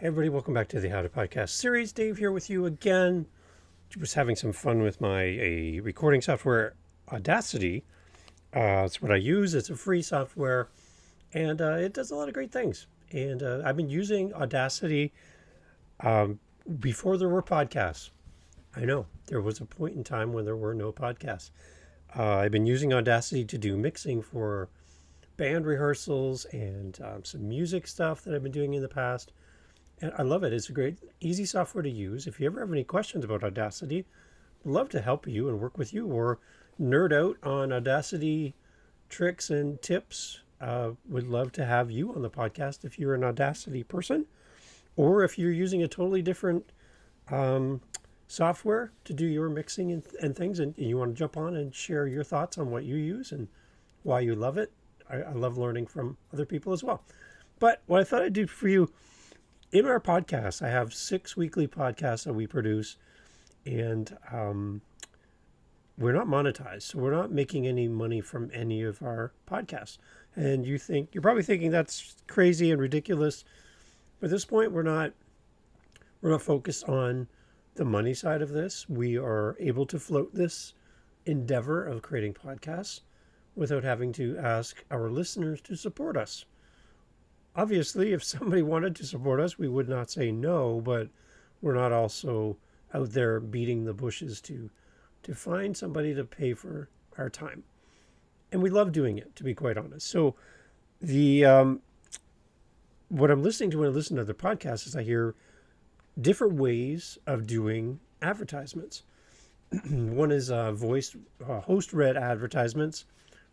Hey everybody, welcome back to the How to Podcast series. Dave here with you again. Just having some fun with my recording software, Audacity. It's what I use. It's a free software, and it does a lot of great things. And I've been using Audacity before there were podcasts. I know there was a point in time when there were no podcasts. I've been using Audacity to do mixing for band rehearsals and some music stuff that I've been doing in the past. And I love it. It's a great, easy software to use. If you ever have any questions about Audacity, I'd love to help you and work with you or nerd out on Audacity tricks and tips. Would love to have you on the podcast if you're an Audacity person, or if you're using a totally different software to do your mixing and things, and you want to jump on and share your thoughts on what you use and why you love it. I love learning from other people as well. But what I thought I'd do for you, in our podcast, I have 6 weekly podcasts that we produce, and we're not monetized, so we're not making any money from any of our podcasts. And you're probably thinking that's crazy and ridiculous. But at this point, we're not focused on the money side of this. We are able to float this endeavor of creating podcasts without having to ask our listeners to support us. Obviously, if somebody wanted to support us, we would not say no, but we're not also out there beating the bushes to find somebody to pay for our time. And we love doing it, to be quite honest. So the what I'm listening to when I listen to other podcasts is I hear different ways of doing advertisements. One is host-read advertisements,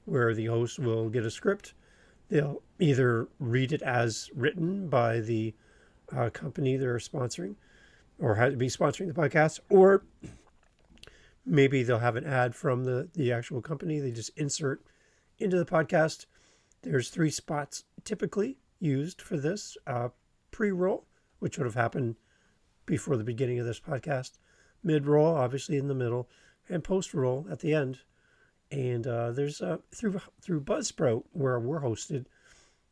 where the host will get a script. They'll either read it as written by the company they're sponsoring or be sponsoring the podcast, or maybe they'll have an ad from the actual company they just insert into the podcast. There's 3 spots typically used for this. Pre-roll, which would have happened before the beginning of this podcast. Mid-roll, obviously in the middle, and post-roll at the end. And there's through Buzzsprout, where we're hosted,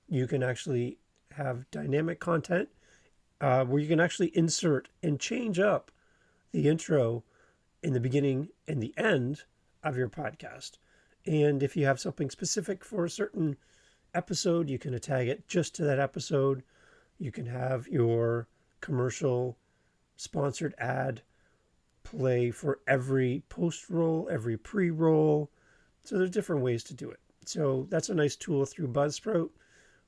you can actually have dynamic content where you can actually insert and change up the intro in the beginning and the end of your podcast. And if you have something specific for a certain episode, you can tag it just to that episode. You can have your commercial sponsored ad play for every post-roll, every pre-roll. So there's different ways to do it. So that's a nice tool through Buzzsprout.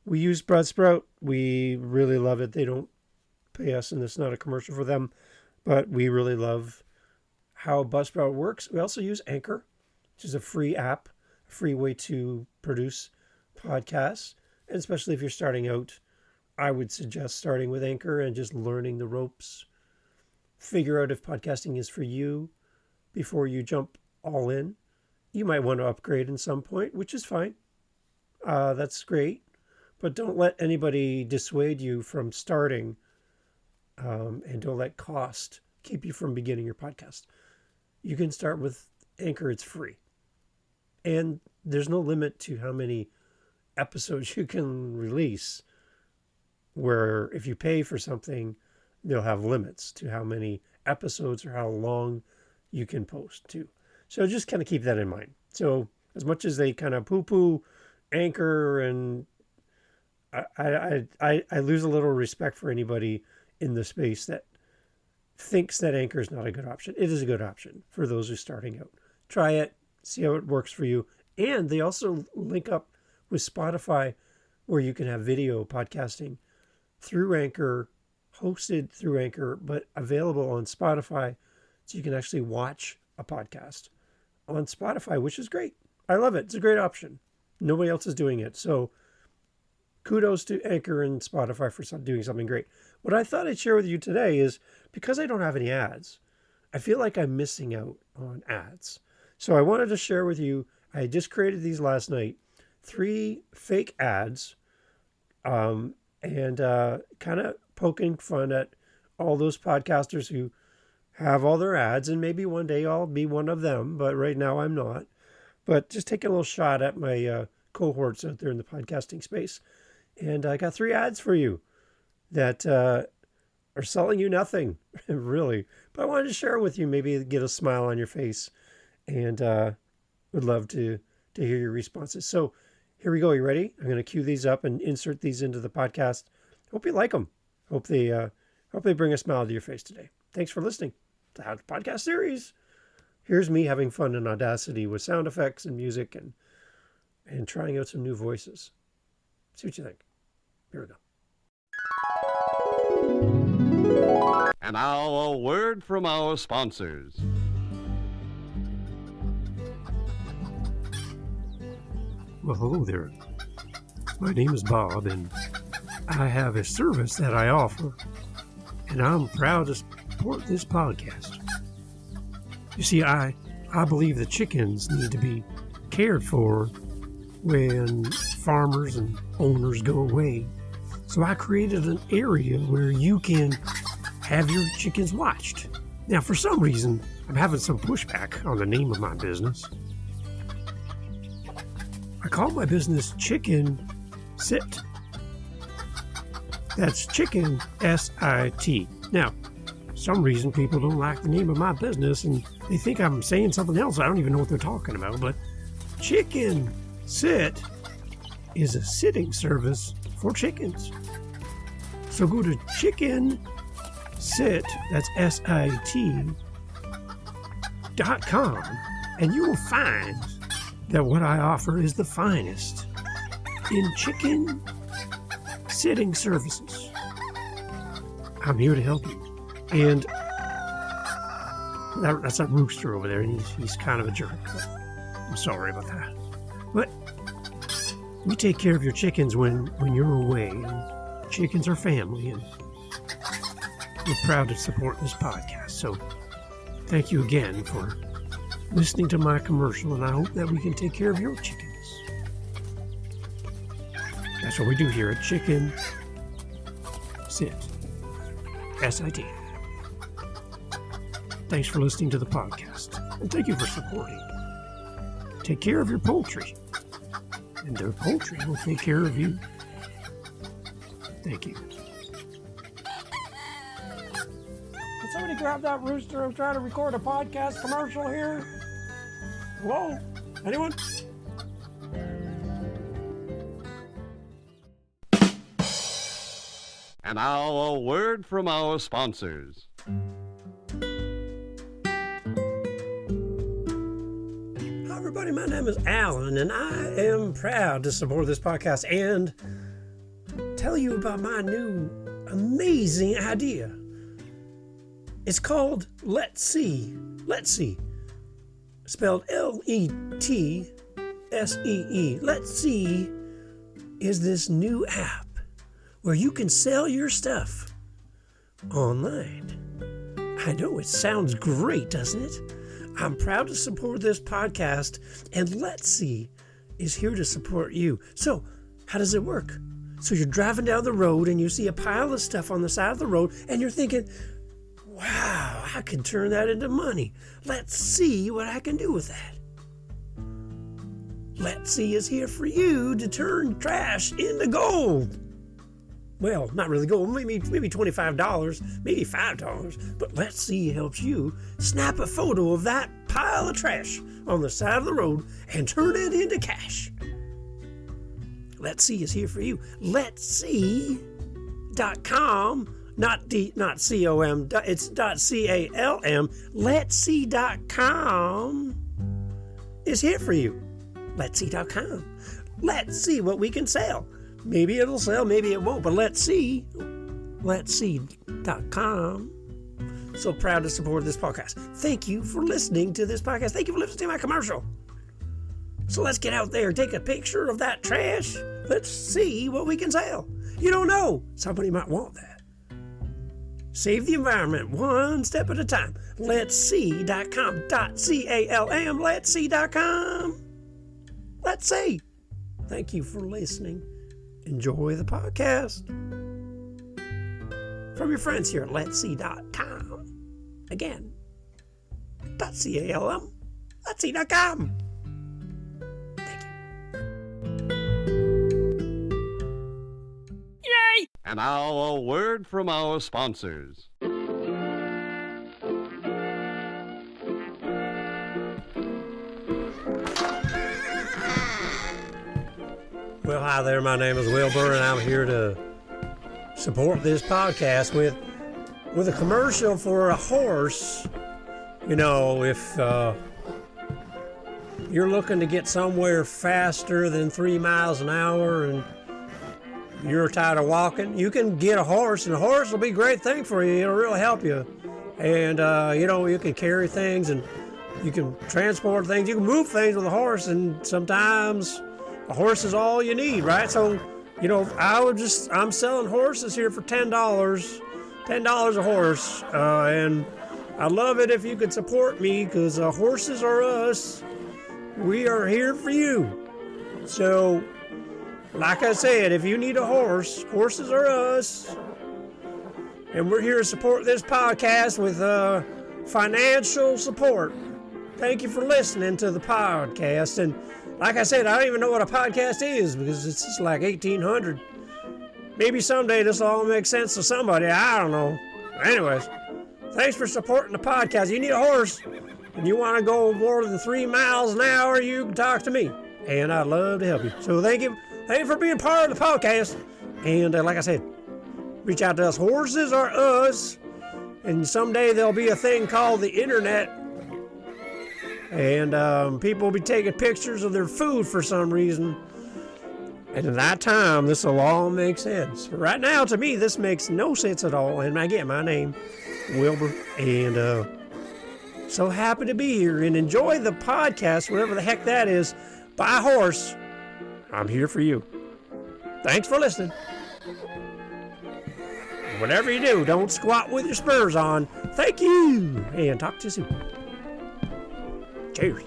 We use Buzzsprout. We really love it. They don't pay us, and it's not a commercial for them, but we really love how Buzzsprout works. We also use Anchor, which is a free app, a free way to produce podcasts. And especially if you're starting out, I would suggest starting with Anchor and just learning the ropes. Figure out if podcasting is for you before you jump all in. You might want to upgrade in some point, which is fine. That's great. But don't let anybody dissuade you from starting, and don't let cost keep you from beginning your podcast. You can start with Anchor. It's free. And there's no limit to how many episodes you can release, where if you pay for something, they'll have limits to how many episodes or how long you can post too. So just kind of keep that in mind. So as much as they kind of poo-poo Anchor, and I lose a little respect for anybody in the space that thinks that Anchor is not a good option. It is a good option for those who are starting out. Try it, see how it works for you. And they also link up with Spotify, where you can have video podcasting through Anchor, hosted through Anchor, but available on Spotify, so you can actually watch a podcast on Spotify, which is great. I love it. It's a great option. Nobody else is doing it. So kudos to Anchor and Spotify for doing something great. What I thought I'd share with you today is, because I don't have any ads, I feel like I'm missing out on ads. So I wanted to share with you, I just created these last night, 3 fake ads, and kind of poking fun at all those podcasters who have all their ads, and maybe one day I'll be one of them, but right now I'm not. But just taking a little shot at my cohorts out there in the podcasting space. And I got 3 ads for you that are selling you nothing, really. But I wanted to share it with you, maybe get a smile on your face, and would love to hear your responses. So here we go. You ready? I'm going to cue these up and insert these into the podcast. Hope you like them. Hope they bring a smile to your face today. Thanks for listening to How to Podcast Series. Here's me having fun in Audacity with sound effects and music and trying out some new voices. See what you think. Here we go. And now a word from our sponsors. Well, hello there. My name is Bob, and I have a service that I offer, and I'm proud to support this podcast. You see, I believe the chickens need to be cared for when farmers and owners go away. So I created an area where you can have your chickens watched. Now, for some reason, I'm having some pushback on the name of my business. I call my business Chicken Sit. That's Chicken, S-I-T. Now, for some reason, people don't like the name of my business, and they think I'm saying something else. I don't even know what they're talking about, but Chicken Sit is a sitting service for chickens. So go to Chicken Sit, that's SIT.com, and you will find that what I offer is the finest in chicken sitting services. I'm here to help you. And that's a rooster over there, and he's kind of a jerk. I'm sorry about that. But we take care of your chickens when you're away, and chickens are family, and we're proud to support this podcast. So thank you again for listening to my commercial, and I hope that we can take care of your chickens. That's what we do here at Chicken Sit. S-I-T. Thanks for listening to the podcast, and thank you for supporting. Take care of your poultry, and their poultry will take care of you. Thank you. Can somebody grab that rooster? I'm trying to record a podcast commercial here. Hello? Anyone? And now a word from our sponsors. Hi, everybody. My name is Alan, and I am proud to support this podcast and tell you about my new amazing idea. It's called Let's See. Let's See. Spelled L-E-T-S-E-E. Let's See is this new app where you can sell your stuff online. I know, it sounds great, doesn't it? I'm proud to support this podcast, and Let's See is here to support you. So, how does it work? So you're driving down the road and you see a pile of stuff on the side of the road, and you're thinking, wow, I can turn that into money. Let's see what I can do with that. Let's See is here for you to turn trash into gold. Well, not really gold, maybe $25, maybe $5, but Let's See helps you snap a photo of that pile of trash on the side of the road and turn it into cash. Let's See is here for you. Let'sSee.com, not C-O-M, it's .C-A-L-M. Let'sSee.com is here for you. Let'sSee.com. Let's see what we can sell. Maybe it'll sell, maybe it won't, but let's see. Let'sSee.com. So proud to support this podcast. Thank you for listening to this podcast. Thank you for listening to my commercial. So let's get out there, take a picture of that trash. Let's see what we can sell. You don't know. Somebody might want that. Save the environment one step at a time. Let'sSee.com. C-A-L-M. Let'sSee.com. Let's see. Thank you for listening. Enjoy the podcast. From your friends here at Let'sSee.com. Again, .C-A-L-M. Let'sSee.com. And now a word from our sponsors. Well, hi there. My name is Wilbur, and I'm here to support this podcast with a commercial for a horse. You know, if you're looking to get somewhere faster than 3 miles an hour and you're tired of walking, you can get a horse, and a horse will be a great thing for you. It'll really help you. And, you can carry things, and you can transport things. You can move things with a horse, and sometimes a horse is all you need, right? So, I'm selling horses here for $10 a horse. And I'd love it if you could support me, because horses are us. We are here for you. So, like I said, if you need a horse, horses are us. And we're here to support this podcast with financial support. Thank you for listening to the podcast. And like I said, I don't even know what a podcast is, because it's just like 1800. Maybe someday this will all make sense to somebody. I don't know. Anyways, thanks for supporting the podcast. You need a horse and you want to go more than 3 miles an hour, you can talk to me. And I'd love to help you. So thank you. Thank you for being part of the podcast. And like I said, reach out to us. Horses are us. And someday there'll be a thing called the internet. And people will be taking pictures of their food for some reason. And at that time, this will all make sense. Right now, to me, this makes no sense at all. And again, my name, Wilbur. And so happy to be here. And enjoy the podcast, whatever the heck that is. Buy a horse. I'm here for you. Thanks for listening. Whatever you do, don't squat with your spurs on. Thank you. And talk to you soon. Cheers.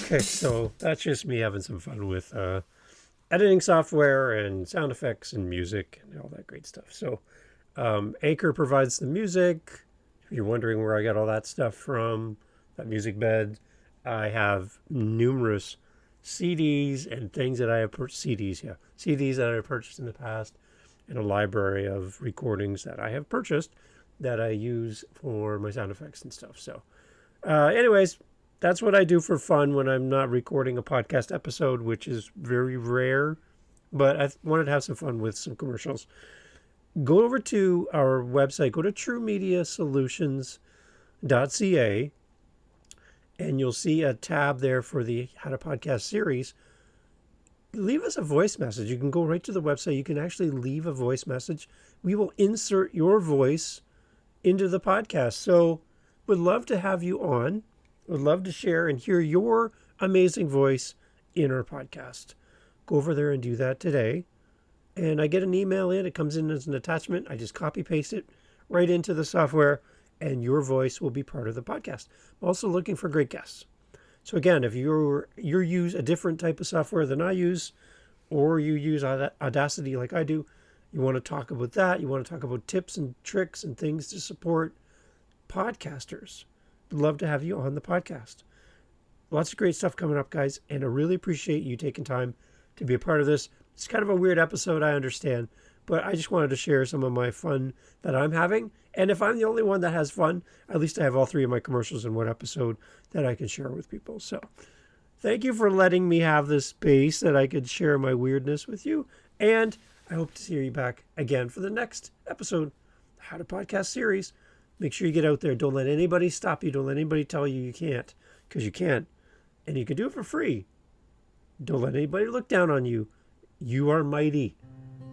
Okay, so that's just me having some fun with editing software and sound effects and music and all that great stuff. So Anchor provides the music. If you're wondering where I got all that stuff from, that music bed, I have numerous CDs and things that I have CDs that I have purchased in the past, and a library of recordings that I have purchased that I use for my sound effects and stuff. So anyways, that's what I do for fun when I'm not recording a podcast episode, which is very rare, but I wanted to have some fun with some commercials. Go over to our website, go to truemediasolutions.ca, and you'll see a tab there for the How to Podcast series. Leave us a voice message. You can go right to the website. You can actually leave a voice message. We will insert your voice into the podcast. So would love to have you on. Would love to share and hear your amazing voice in our podcast. Go over there and do that today. And I get an email in. It comes in as an attachment. I just copy paste it right into the software, and your voice will be part of the podcast. I'm also looking for great guests. So again, if you use a different type of software than I use, or you use Audacity like I do, you want to talk about that, you want to talk about tips and tricks and things to support podcasters, I'd love to have you on the podcast. Lots of great stuff coming up, guys, and I really appreciate you taking time to be a part of this. It's kind of a weird episode, I understand, but I just wanted to share some of my fun that I'm having. And if I'm the only one that has fun, at least I have all 3 of my commercials in one episode that I can share with people. So thank you for letting me have this space that I could share my weirdness with you. And I hope to see you back again for the next episode, the How to Podcast series. Make sure you get out there. Don't let anybody stop you. Don't let anybody tell you you can't, because you can. And you can do it for free. Don't let anybody look down on you. You are mighty.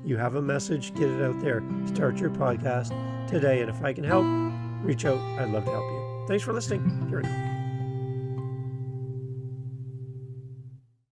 You have a message. Get it out there. Start your podcast today. And if I can help, reach out. I'd love to help you. Thanks for listening. Here we go.